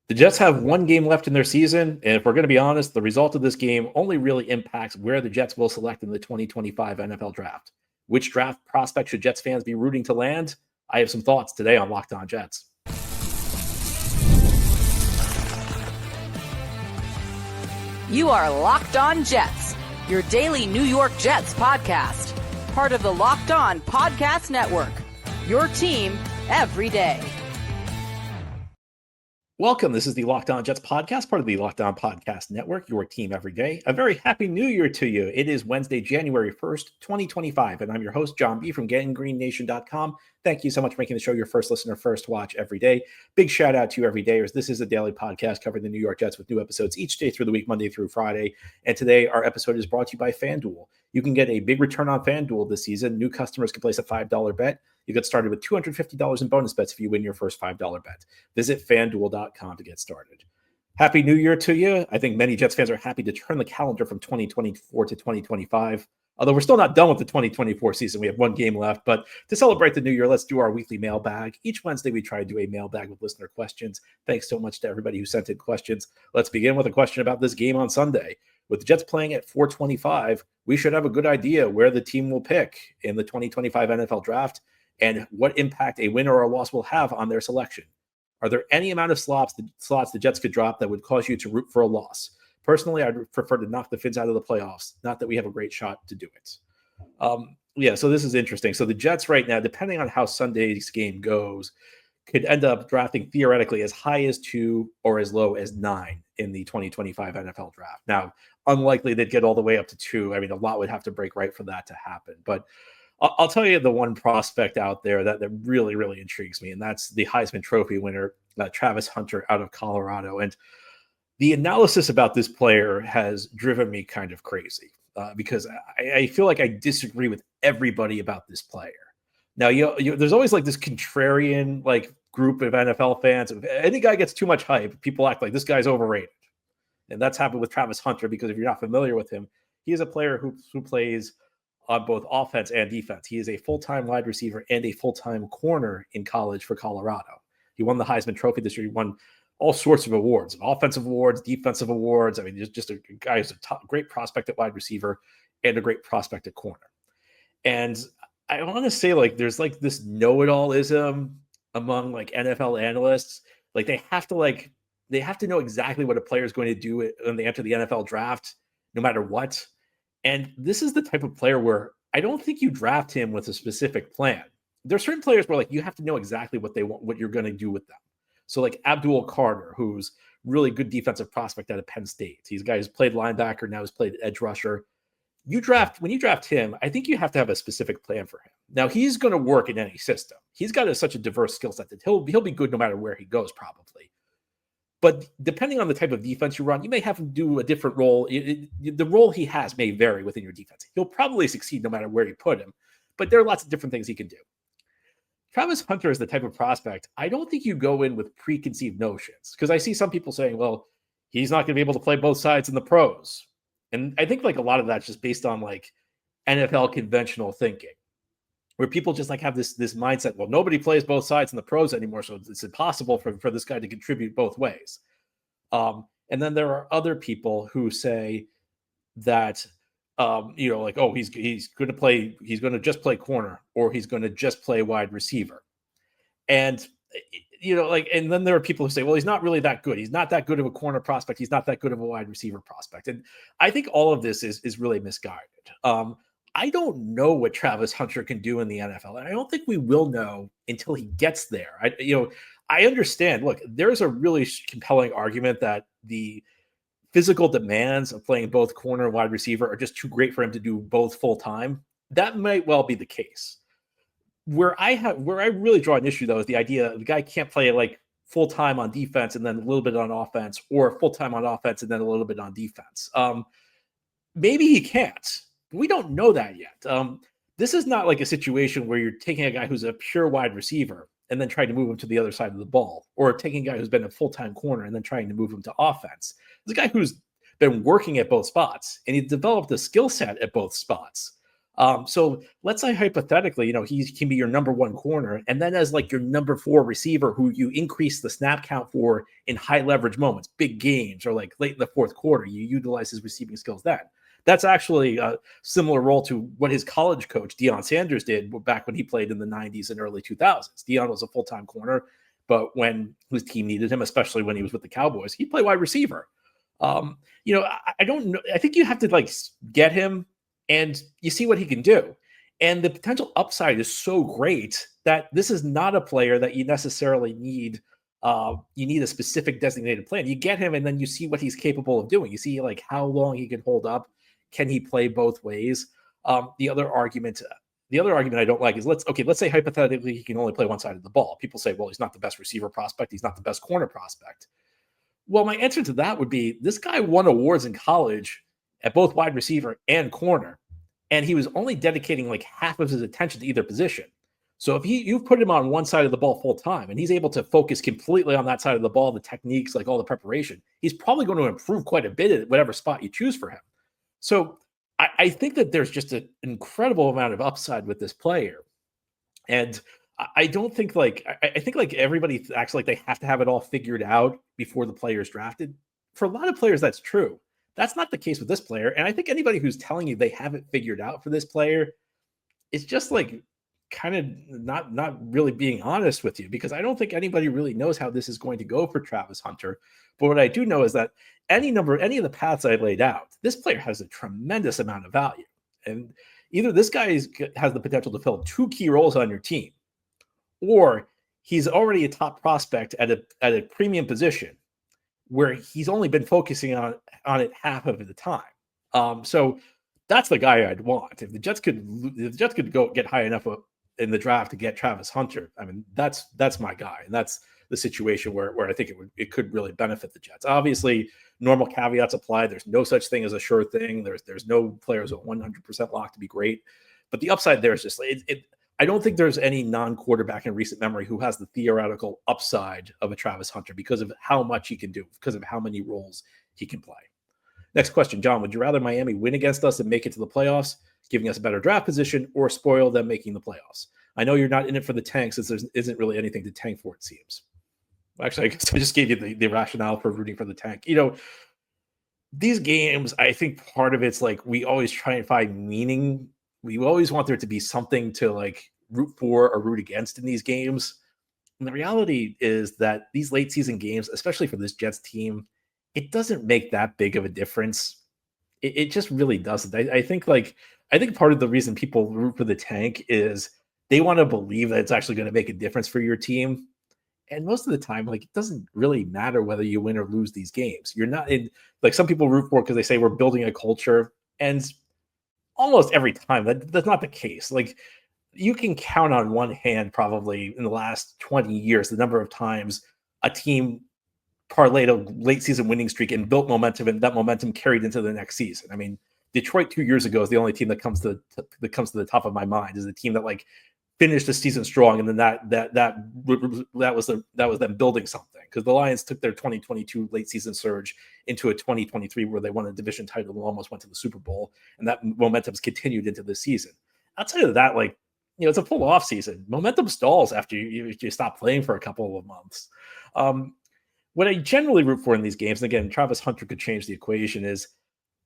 The Jets have one game left in their season, and if we're going to be honest, the result of this game only really impacts where the Jets will select in the 2025 NFL Draft. Which draft prospect should Jets fans be rooting to land? I have some thoughts today on Locked On Jets. You are Locked On Jets, your daily New York Jets podcast. Part of the Locked On Podcast Network, your team every day. Welcome. This is the Locked On Jets podcast, part of the Locked On Podcast Network, your team every day. A very happy new year to you. It is Wednesday, January 1st, 2025, and I'm your host, John B. from GettingGreenNation.com. Thank you so much for making the show your first listener, first watch every day. Big shout out to you every dayers. This is a daily podcast covering the New York Jets with new episodes each day through the week, Monday through Friday. And today, our episode is brought to you by FanDuel. You can get a big return on FanDuel this season. New customers can place a $5 bet. You get started with $250 in bonus bets if you win your first $5 bet. Visit FanDuel.com to get started. Happy New Year to you. I think many Jets fans are happy to turn the calendar from 2024 to 2025. Although we're still not done with the 2024 season. We have one game left. But to celebrate the new year, let's do our weekly mailbag. Each Wednesday, we try to do a mailbag with listener questions. Thanks so much to everybody who sent in questions. Let's begin with a question about this game on Sunday. With the Jets playing at 425, we should have a good idea where the team will pick in the 2025 NFL Draft and what impact a win or a loss will have on their selection. Are there any amount of slots the Jets could drop that would cause you to root for a loss? Personally, I'd prefer to knock the Fins out of the playoffs, not that we have a great shot to do it. So this is interesting. So the Jets right now, depending on how Sunday's game goes, could end up drafting theoretically as high as 2 or as low as 9 in the 2025 NFL Draft. Now, unlikely they'd get all the way up to 2. I mean, a lot would have to break right for that to happen. But I'll tell you the one prospect out there that really, really intrigues me, and that's the Heisman Trophy winner, Travis Hunter out of Colorado. And the analysis about this player has driven me kind of crazy because I feel like I disagree with everybody about this player. Now, there's always like this contrarian like group of NFL fans. If any guy gets too much hype, people act like this guy's overrated. And that's happened with Travis Hunter because if you're not familiar with him, he is a player who plays on both offense and defense. He is a full-time wide receiver and a full-time corner in college for Colorado. He won the Heisman Trophy this year. He won all sorts of awards, offensive awards, defensive awards. I mean, just a guy who's a great prospect at wide receiver and a great prospect at corner. And I want to say, like, there's like this know-it-allism among like NFL analysts. Like they have to know exactly what a player is going to do when they enter the NFL draft, no matter what. And this is the type of player where I don't think you draft him with a specific plan. There are certain players where like you have to know exactly what they want, what you're going to do with them. So like Abdul Carter, who's really good defensive prospect out of Penn State. He's a guy who's played linebacker, now he's played edge rusher. When you draft him, I think you have to have a specific plan for him. Now he's going to work in any system. He's got such a diverse skill set that he'll be good no matter where he goes, probably. But depending on the type of defense you run, you may have him do a different role. The role he has may vary within your defense. He'll probably succeed no matter where you put him, but there are lots of different things he can do. Travis Hunter is the type of prospect I don't think you go in with preconceived notions, because I see some people saying, well, he's not going to be able to play both sides in the pros. And I think like a lot of that's just based on like NFL conventional thinking, where people just like have this mindset, well, nobody plays both sides in the pros anymore, so it's impossible for this guy to contribute both ways. And then there are other people who say that, like, oh, he's going to just play corner, or he's going to just play wide receiver. And, and then there are people who say, well, he's not really that good. He's not that good of a corner prospect. He's not that good of a wide receiver prospect. And I think all of this is really misguided. I don't know what Travis Hunter can do in the NFL, and I don't think we will know until he gets there. I understand. Look, there's a really compelling argument that the physical demands of playing both corner and wide receiver are just too great for him to do both full time. That might well be the case. Where I really draw an issue, though, is the idea the guy can't play like full time on defense and then a little bit on offense, or full time on offense and then a little bit on defense. Maybe he can't. We don't know that yet. This is not like a situation where you're taking a guy who's a pure wide receiver and then trying to move him to the other side of the ball, or taking a guy who's been a full-time corner and then trying to move him to offense. It's a guy who's been working at both spots, and he's developed a skill set at both spots. So let's say hypothetically, he can be your number one corner, and then as like your number 4 receiver, who you increase the snap count for in high leverage moments, big games, or like late in the fourth quarter, you utilize his receiving skills then. That's actually a similar role to what his college coach, Deion Sanders, did back when he played in the 90s and early 2000s. Deion was a full-time corner, but when his team needed him, especially when he was with the Cowboys, he played wide receiver. I don't know. I think you have to like get him and you see what he can do. And the potential upside is so great that this is not a player that you necessarily need. You need a specific designated plan. You get him and then you see what he's capable of doing. You see like how long he can hold up. Can he play both ways? The other argument I don't like is let's say hypothetically he can only play one side of the ball. People say, well, he's not the best receiver prospect. He's not the best corner prospect. Well, my answer to that would be this guy won awards in college at both wide receiver and corner, and he was only dedicating like half of his attention to either position. So if you've put him on one side of the ball full time and he's able to focus completely on that side of the ball, the techniques, like all the preparation, he's probably going to improve quite a bit at whatever spot you choose for him. So I think that there's just an incredible amount of upside with this player. And I don't think I think like everybody acts like they have to have it all figured out before the player is drafted. For a lot of players, that's true. That's not the case with this player. And I think anybody who's telling you they have it figured out for this player is just like kind of not really being honest with you, because I don't think anybody really knows how this is going to go for Travis Hunter. But what I do know is that any of the paths I laid out, this player has a tremendous amount of value. And either this guy has the potential to fill 2 key roles on your team, or he's already a top prospect at a premium position where he's only been focusing on it half of the time. So that's the guy I'd want. If the Jets could go get high enough in the draft to get Travis Hunter, I mean, that's my guy. And that's the situation where I think it could really benefit the Jets. Obviously, normal caveats apply. There's no such thing as a sure thing. There's no players at 100% lock to be great. But the upside there is just I don't think there's any non-quarterback in recent memory who has the theoretical upside of a Travis Hunter because of how much he can do, because of how many roles he can play. Next question, John, would you rather Miami win against us and make it to the playoffs, giving us a better draft position, or spoil them making the playoffs? I know you're not in it for the tank since there isn't really anything to tank for, it seems. Actually, I guess I just gave you the rationale for rooting for the tank. These games, I think part of it's like we always try and find meaning. We always want there to be something to like root for or root against in these games. And the reality is that these late season games, especially for this Jets team, it doesn't make that big of a difference. It just really doesn't. I think part of the reason people root for the tank is they want to believe that it's actually going to make a difference for your team. And most of the time, like, it doesn't really matter whether you win or lose these games. You're not in, like, some people root for it because they say we're building a culture. And almost every time that's not the case. Like, you can count on one hand probably in the last 20 years the number of times a team parlayed a late season winning streak and built momentum, and that momentum carried into the next season. I mean, Detroit 2 years ago is the only team that comes to the top of my mind, is the team that like finished the season strong, and then that was them building something, because the Lions took their 2022 late season surge into a 2023 where they won a division title and almost went to the Super Bowl, and that momentum's continued into this season. Outside of that, like, it's a full off season. Momentum stalls after you stop playing for a couple of months. What I generally root for in these games, and again, Travis Hunter could change the equation, is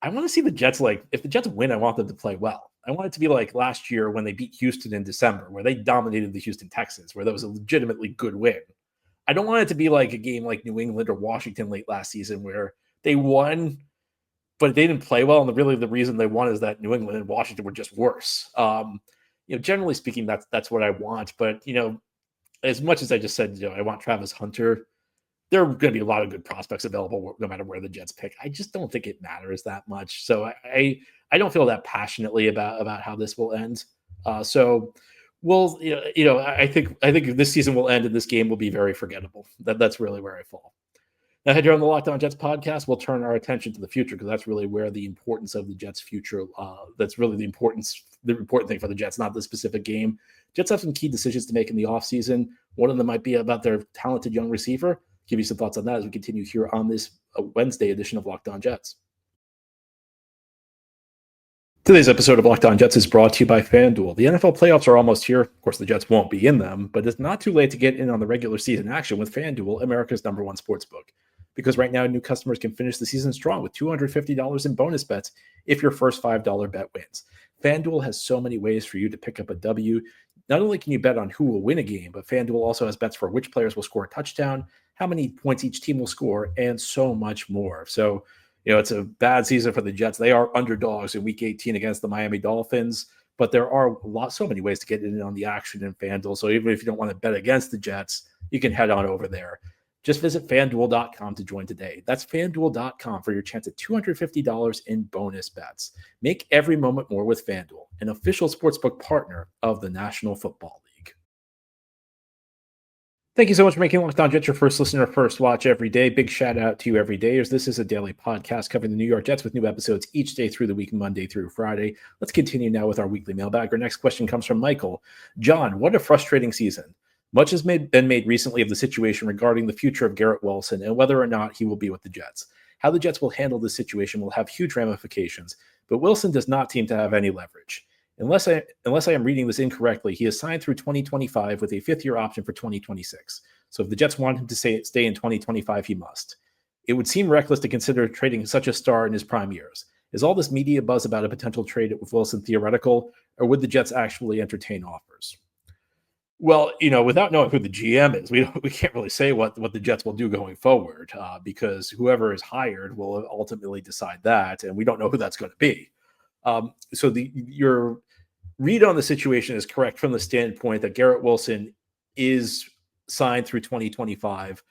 I want to see the Jets, like, if the Jets win, I want them to play well. I want it to be like last year when they beat Houston in December, where they dominated the Houston Texans, where that was a legitimately good win. I don't want it to be like a game like New England or Washington late last season where they won, but they didn't play well. And really the reason they won is that New England and Washington were just worse. Generally speaking, that's what I want. But, as much as I just said, I want Travis Hunter, there are going to be a lot of good prospects available no matter where the Jets pick. I just don't think it matters that much. So I don't feel that passionately about how this will end. So we'll, I think this season will end and this game will be very forgettable. That's really where I fall. Now, here on the Locked On Jets podcast, we'll turn our attention to the future, because that's really where the importance of the Jets' future. That's really the important thing for the Jets, not the specific game. Jets have some key decisions to make in the offseason. One of them might be about their talented young receiver. Give you some thoughts on that as we continue here on this Wednesday edition of Locked On Jets. Today's episode of Locked On Jets is brought to you by FanDuel. The NFL playoffs are almost here. Of course, the Jets won't be in them, but it's not too late to get in on the regular season action with FanDuel, America's #1 sportsbook. Because right now, new customers can finish the season strong with $250 in bonus bets if your first $5 bet wins. FanDuel has so many ways for you to pick up a W. Not only can you bet on who will win a game, but FanDuel also has bets for which players will score a touchdown, how many points each team will score, and so much more. So, it's a bad season for the Jets. They are underdogs in Week 18 against the Miami Dolphins, but there are so many ways to get in on the action in FanDuel. So even if you don't want to bet against the Jets, you can head on over there. Just visit FanDuel.com to join today. That's FanDuel.com for your chance at $250 in bonus bets. Make every moment more with FanDuel, an official sportsbook partner of the National Football League. Thank you so much for making Locked On Jets your first listener, first watch every day. Big shout out to you every day, as this is a daily podcast covering the New York Jets with new episodes each day through the week, Monday through Friday. Let's continue now with our weekly mailbag. Our next question comes from Michael. John, what a frustrating season. Much has been made recently of the situation regarding the future of Garrett Wilson and whether or not he will be with the Jets. How the Jets will handle this situation will have huge ramifications, but Wilson does not seem to have any leverage. Unless I am reading this incorrectly, he is signed through 2025 with a fifth-year option for 2026. So if the Jets want him to stay in 2025, he must. It would seem reckless to consider trading such a star in his prime years. Is all this media buzz about a potential trade with Wilson theoretical, or would the Jets actually entertain offers? Well, without knowing who the GM is, we can't really say what the Jets will do going forward because whoever is hired will ultimately decide that, and we don't know who that's going to be. So your read on the situation is correct from the standpoint that Garrett Wilson is signed through 2025.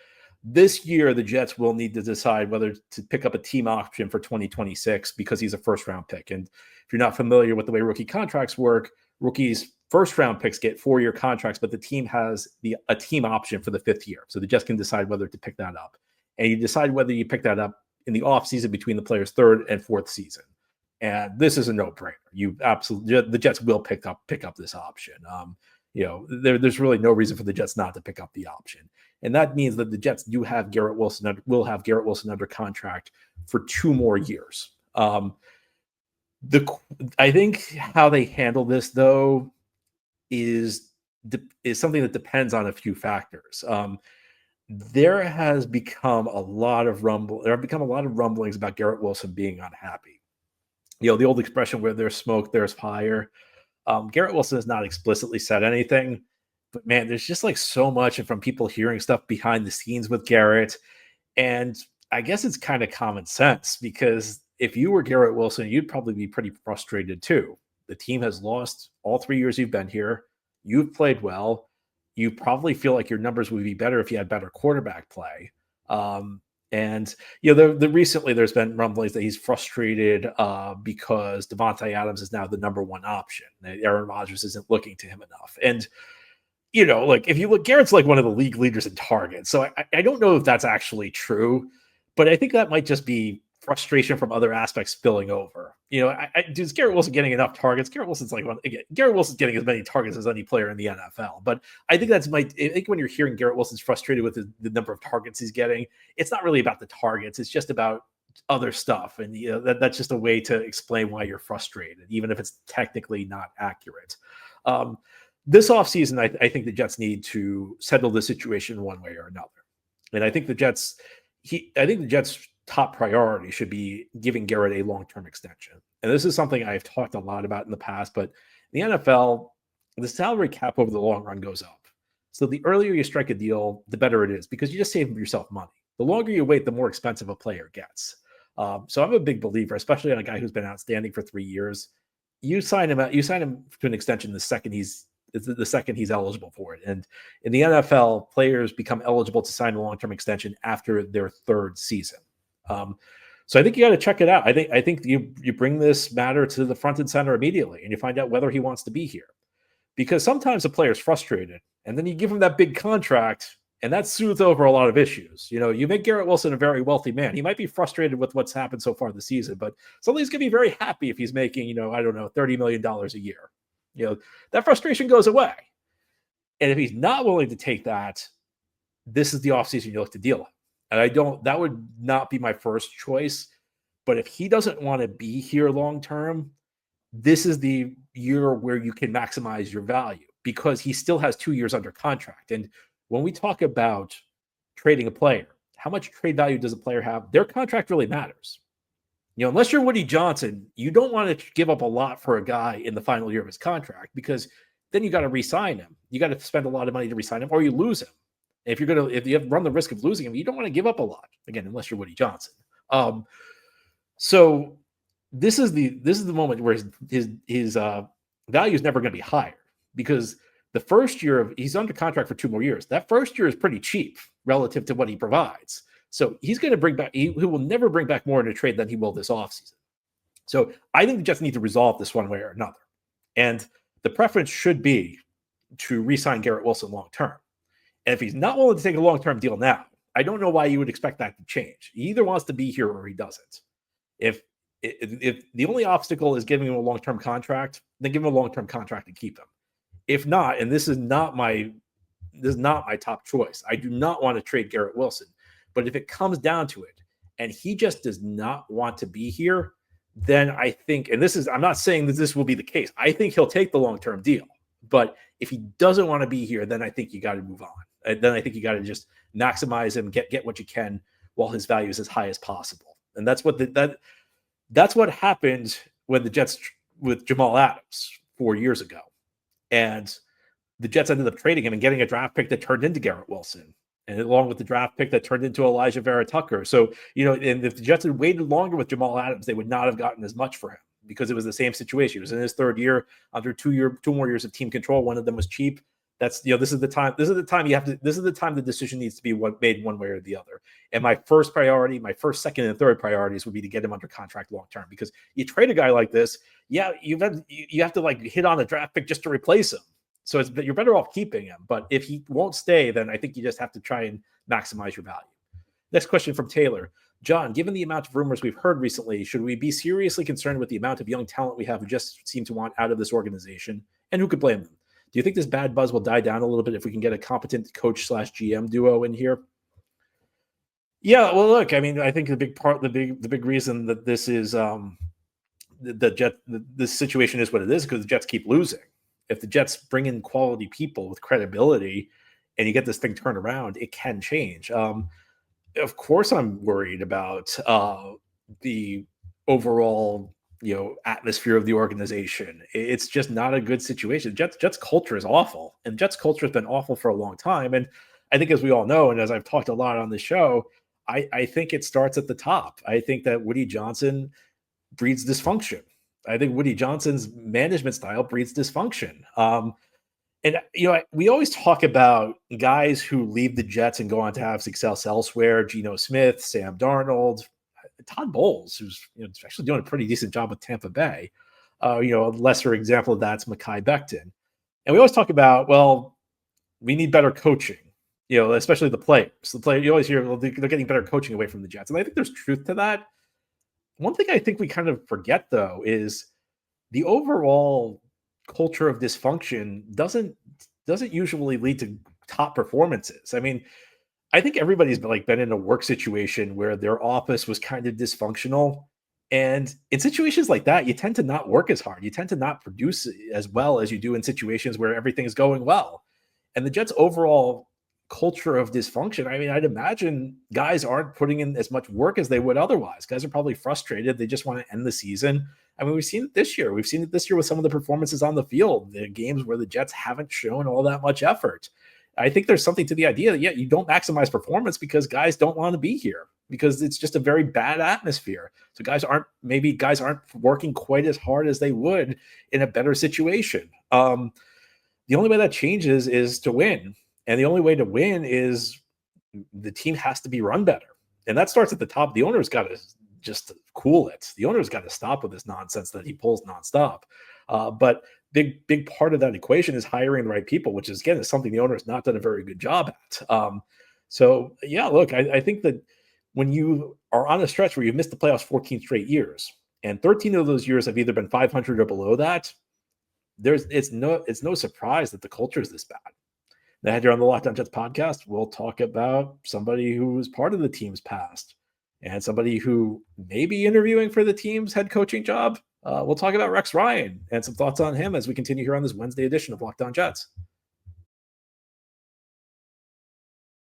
This year, the Jets will need to decide whether to pick up a team option for 2026 because he's a first-round pick. And if you're not familiar with the way rookie contracts work, rookies' first-round picks get 4-year contracts, but the team has a team option for the fifth year. So the Jets can decide whether to pick that up. And you decide whether you pick that up in the offseason between the player's third and fourth season. And this is a no-brainer. The Jets will pick up this option. There's really no reason for the Jets not to pick up the option, and that means that the Jets will have Garrett Wilson under contract for 2 more years. I think how they handle this though is something that depends on a few factors. There have become a lot of rumblings about Garrett Wilson being unhappy. The old expression where there's smoke, there's fire. Garrett Wilson has not explicitly said anything, but man, there's just so much from people hearing stuff behind the scenes with Garrett. And I guess it's kind of common sense because if you were Garrett Wilson, you'd probably be pretty frustrated too. The team has lost all 3 years you've been here. You've played well. You probably feel like your numbers would be better if you had better quarterback play. And recently there's been rumblings that he's frustrated because Devontae Adams is now the #1 option. Aaron Rodgers isn't looking to him enough. And if you look, Garrett's one of the league leaders in targets. So I don't know if that's actually true, but I think that might just be frustration from other aspects spilling over. Is Garrett Wilson getting enough targets? Garrett Wilson's getting as many targets as any player in the NFL. But I think I think when you're hearing Garrett Wilson's frustrated with the number of targets he's getting, it's not really about the targets. It's just about other stuff. And that's just a way to explain why you're frustrated, even if it's technically not accurate. This offseason, I think the Jets need to settle the situation one way or another. And I think the Jets top priority should be giving Garrett a long-term extension. And this is something I've talked a lot about in the past, but in the NFL, the salary cap over the long run goes up. So the earlier you strike a deal, the better it is because you just save yourself money. The longer you wait, the more expensive a player gets. So I'm a big believer, especially on a guy who's been outstanding for 3 years. You sign him to an extension the second he's eligible for it. And in the NFL, players become eligible to sign a long-term extension after their third season. So I think you got to check it out. I think you bring this matter to the front and center immediately, and you find out whether he wants to be here. Because sometimes a player's frustrated, and then you give him that big contract, and that soothes over a lot of issues. You make Garrett Wilson a very wealthy man. He might be frustrated with what's happened so far this season, but somebody's going to be very happy if he's making, $30 million a year. That frustration goes away. And if he's not willing to take that, this is the offseason you look to deal with. And that would not be my first choice. But if he doesn't want to be here long term, this is the year where you can maximize your value because he still has 2 years under contract. And when we talk about trading a player, how much trade value does a player have? Their contract really matters. Unless you're Woody Johnson, you don't want to give up a lot for a guy in the final year of his contract because then you got to re-sign him. You got to spend a lot of money to re-sign him, or you lose him. If you run the risk of losing him, you don't want to give up a lot. Again, unless you're Woody Johnson. So this is the moment where his value is never going to be higher because the first year he's under contract for 2 more years. That first year is pretty cheap relative to what he provides. So he's going to bring back, he will never bring back more in a trade than he will this offseason. So I think the Jets need to resolve this one way or another. And the preference should be to re-sign Garrett Wilson long-term. And if he's not willing to take a long-term deal now, I don't know why you would expect that to change. He either wants to be here or he doesn't. If the only obstacle is giving him a long-term contract, then give him a long-term contract and keep him. If not, and this is not my top choice, I do not want to trade Garrett Wilson. But if it comes down to it, and he just does not want to be here, then I think, and I'm not saying that this will be the case. I think he'll take the long-term deal. But if he doesn't want to be here, then I think you got to move on. Then I think you got to just maximize him, get what you can while his value is as high as possible. And that's what happened when the Jets with Jamal Adams 4 years ago. And the Jets ended up trading him and getting a draft pick that turned into Garrett Wilson, and along with the draft pick that turned into Elijah Vera Tucker. So, and if the Jets had waited longer with Jamal Adams, they would not have gotten as much for him because it was the same situation. He was in his third year, under 2 more years of team control. One of them was cheap. This is the time the decision needs to be made one way or the other. And my first priority, my first, second, and third priorities would be to get him under contract long-term, because you trade a guy like this, you have to like hit on a draft pick just to replace him. So you're better off keeping him. But if he won't stay, then I think you just have to try and maximize your value. Next question from Taylor. John, given the amount of rumors we've heard recently, should we be seriously concerned with the amount of young talent we have who just seem to want out of this organization? And who could blame them? Do you think this bad buzz will die down a little bit if we can get a competent coach/GM duo in here? Yeah, well, look, I mean, I think the big reason that this is this situation is what it is because the Jets keep losing. If the Jets bring in quality people with credibility and you get this thing turned around, it can change. Of course, I'm worried about the overall atmosphere of the organization. It's just not a good situation. Jets culture is awful, and Jets culture has been awful for a long time. And I think, as we all know, and as I've talked a lot on the show, I think it starts at the top. I think that Woody Johnson breeds dysfunction. I think Woody Johnson's management style breeds dysfunction. And we always talk about guys who leave the Jets and go on to have success elsewhere. Geno Smith, Sam Darnold, Todd Bowles, who's actually doing a pretty decent job with Tampa Bay. A lesser example of that's Mekhi Becton. And we always talk about, well, we need better coaching, especially the players. You always hear, well, they're getting better coaching away from the Jets. And I think there's truth to that. One thing I think we kind of forget, though, is the overall culture of dysfunction doesn't usually lead to top performances. I mean, I think everybody's been in a work situation where their office was kind of dysfunctional. And in situations like that, you tend to not work as hard. You tend to not produce as well as you do in situations where everything is going well. And the Jets' overall culture of dysfunction, I mean, I'd imagine guys aren't putting in as much work as they would otherwise. Guys are probably frustrated. They just want to end the season. I mean, we've seen it this year. We've seen it this year with some of the performances on the field, the games where the Jets haven't shown all that much effort. I think there's something to the idea that, you don't maximize performance because guys don't want to be here because it's just a very bad atmosphere. So guys aren't working quite as hard as they would in a better situation. The only way that changes is to win. And the only way to win is the team has to be run better. And that starts at the top. The owner's got to just cool it. The owner's got to stop with this nonsense that he pulls nonstop. But big part of that equation is hiring the right people, which is something the owner has not done a very good job at. So yeah, look, I think that when you are on a stretch where you've missed the playoffs 14 straight years, and 13 of those years have either been 500 or below that, it's no surprise that the culture is this bad. Now, here on the Locked On Jets podcast, we'll talk about somebody who was part of the team's past and somebody who may be interviewing for the team's head coaching job. We'll talk about Rex Ryan and some thoughts on him as we continue here on this Wednesday edition of Locked On Jets.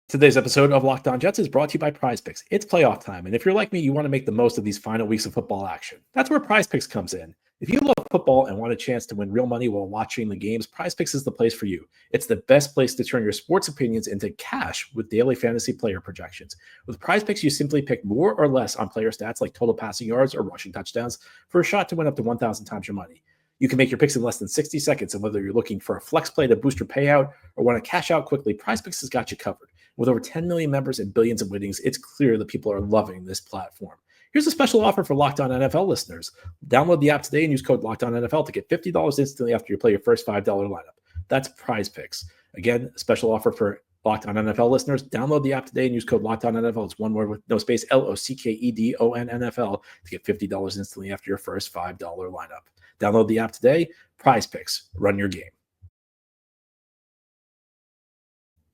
Today's episode of Locked On Jets is brought to you by Prize Picks. It's playoff time, and if you're like me, you want to make the most of these final weeks of football action. That's where Prize Picks comes in. If you love football and want a chance to win real money while watching the games, Prize Picks is the place for you. It's the best place to turn your sports opinions into cash with daily fantasy player projections. With Prize Picks, you simply pick more or less on player stats like total passing yards or rushing touchdowns for a shot to win up to 1,000 times your money. You can make your picks in less than 60 seconds, and whether you're looking for a flex play to boost your payout or want to cash out quickly, Prize Picks has got you covered. With over 10 million members and billions of winnings, it's clear that people are loving this platform. Here's a special offer for Locked On NFL listeners. Download the app today and use code Locked On NFL to get $50 instantly after you play your first $5 lineup. That's Prize Picks. Again, a special offer for Locked On NFL listeners. Download the app today and use code Locked On NFL. It's one word with no space, LOCKEDON NFL to get $50 instantly after your first $5 lineup. Download the app today. Prize Picks. Run your game.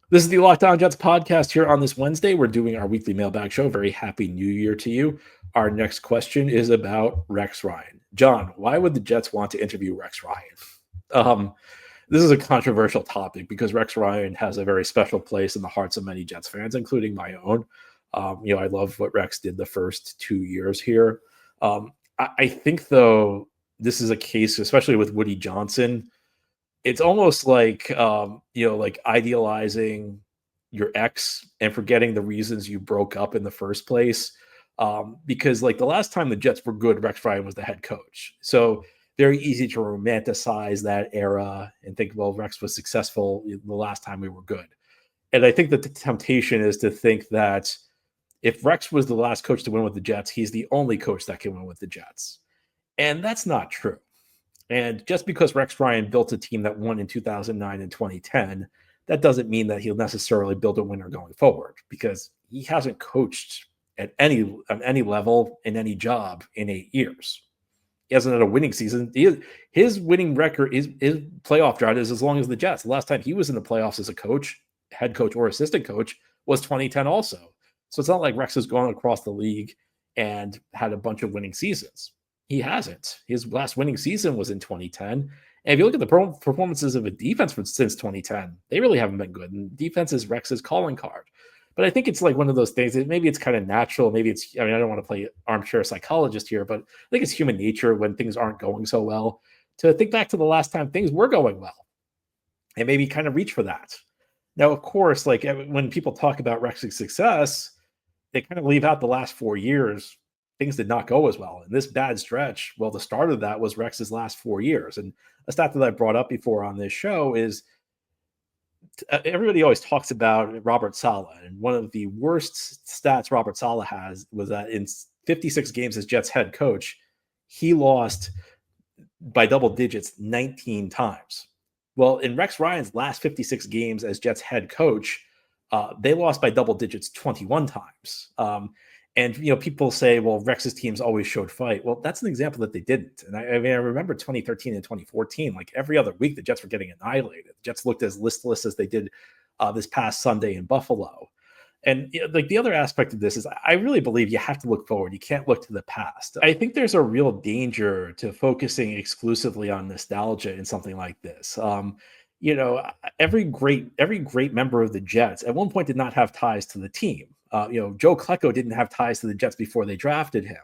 This is the Locked On Jets podcast here on this Wednesday. We're doing our weekly mailbag show. Very happy New Year to you. Our next question is about Rex Ryan. John, why would the Jets want to interview Rex Ryan? This is a controversial topic because Rex Ryan has a very special place in the hearts of many Jets fans, including my own. I love what Rex did the first 2 years here. I think, though, this is a case, especially with Woody Johnson. It's almost like, like idealizing your ex and forgetting the reasons you broke up in the first place. Because like the last time the Jets were good, Rex Ryan was the head coach. So very easy to romanticize that era and think, well, Rex was successful the last time we were good. And I think that the temptation is to think that if Rex was the last coach to win with the Jets, he's the only coach that can win with the Jets. And that's not true. And just because Rex Ryan built a team that won in 2009 and 2010, that doesn't mean that he'll necessarily build a winner going forward, because he hasn't coached at any level in any job in 8 years. He hasn't had a winning season. His winning record, his playoff drought is as long as the Jets. The last time he was in the playoffs as a coach, head coach or assistant coach, was 2010 also. So it's not like Rex has gone across the league and had a bunch of winning seasons. He hasn't. His last winning season was in 2010. And if you look at the performances of a defense since 2010, they really haven't been good. And defense is Rex's calling card. But I think it's like one of those things that maybe it's kind of natural. Maybe it's, I don't want to play armchair psychologist here, but I think it's human nature when things aren't going so well to think back to the last time things were going well and maybe kind of reach for that. Now, of course, like when people talk about Rex's success, they kind of leave out the last 4 years. Things did not go as well. And this bad stretch, well, the start of that was Rex's last 4 years. And a stat that I brought up before on this show is everybody always talks about Robert Saleh. And one of the worst stats Robert Saleh has was that in 56 games as Jets head coach, he lost by double digits 19 times. Well, in Rex Ryan's last 56 games as Jets head coach, they lost by double digits 21 times. And, people say, well, Rex's teams always showed fight. Well, that's an example that they didn't. And I remember 2013 and 2014, like every other week, the Jets were getting annihilated. The Jets looked as listless as they did this past Sunday in Buffalo. And like the other aspect of this is I really believe you have to look forward. You can't look to the past. I think there's a real danger to focusing exclusively on nostalgia in something like this. Every great member of the Jets at one point did not have ties to the team. Joe Klecko didn't have ties to the Jets before they drafted him.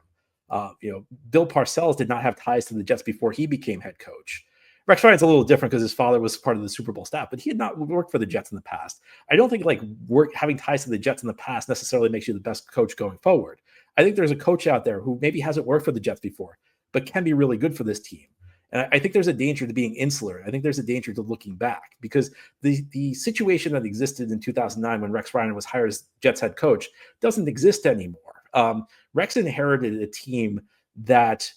Bill Parcells did not have ties to the Jets before he became head coach. Rex Ryan's a little different because his father was part of the Super Bowl staff, but he had not worked for the Jets in the past. I don't think having ties to the Jets in the past necessarily makes you the best coach going forward. I think there's a coach out there who maybe hasn't worked for the Jets before, but can be really good for this team. And I think there's a danger to being insular. I think there's a danger to looking back because the situation that existed in 2009 when Rex Ryan was hired as Jets head coach doesn't exist anymore. Rex inherited a team that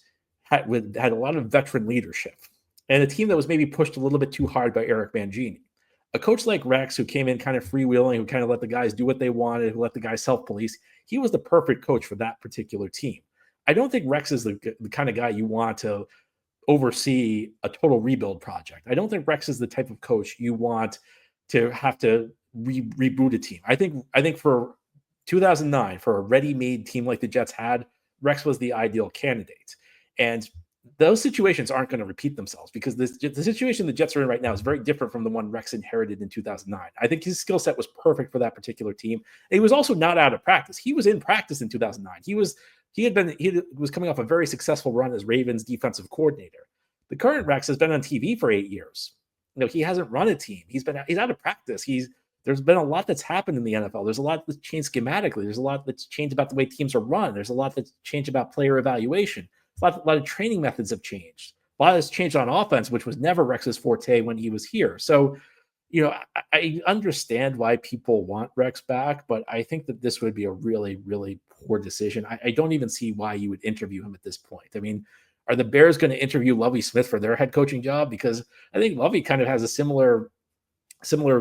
had a lot of veteran leadership and a team that was maybe pushed a little bit too hard by Eric Mangini. A coach like Rex, who came in kind of freewheeling, who kind of let the guys do what they wanted, who let the guys self-police, he was the perfect coach for that particular team. I don't think Rex is the kind of guy you want to oversee a total rebuild project. I don't think Rex is the type of coach you want to have to reboot a team. I think for 2009, for a ready-made team like the Jets had, Rex was the ideal candidate. And those situations aren't going to repeat themselves because the situation the Jets are in right now is very different from the one Rex inherited in 2009. I think his skill set was perfect for that particular team. And he was also not out of practice. He was in practice in 2009. He was coming off a very successful run as Ravens defensive coordinator. The current Rex has been on TV for 8 years. He hasn't run a team. He's out of practice. There's been a lot that's happened in the NFL. There's a lot that's changed schematically. There's a lot that's changed about the way teams are run. There's a lot that's changed about player evaluation. A lot of training methods have changed. A lot has changed on offense, which was never Rex's forte when he was here. So, I understand why people want Rex back, but I think that this would be a really, really poor decision. I don't even see why you would interview him at this point. I mean, are the Bears going to interview Lovie Smith for their head coaching job? Because I think Lovie kind of has a similar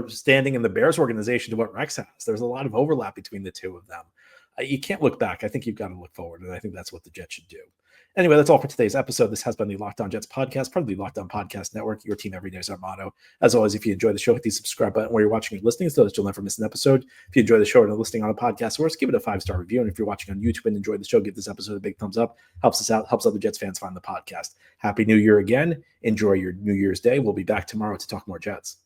standing in the Bears organization to what Rex has. There's a lot of overlap between the two of them. You can't look back. I think you've got to look forward, and I think that's what the Jets should do. Anyway, that's all for today's episode. This has been the Locked On Jets podcast, part of the Locked On Podcast Network. Your team every day is our motto. As always, if you enjoy the show, hit the subscribe button where you're watching or listening so that you'll never miss an episode. If you enjoy the show and are listening on a podcast source, give it a 5-star review. And if you're watching on YouTube and enjoy the show, give this episode a big thumbs up. Helps us out, helps other Jets fans find the podcast. Happy New Year again. Enjoy your New Year's Day. We'll be back tomorrow to talk more Jets.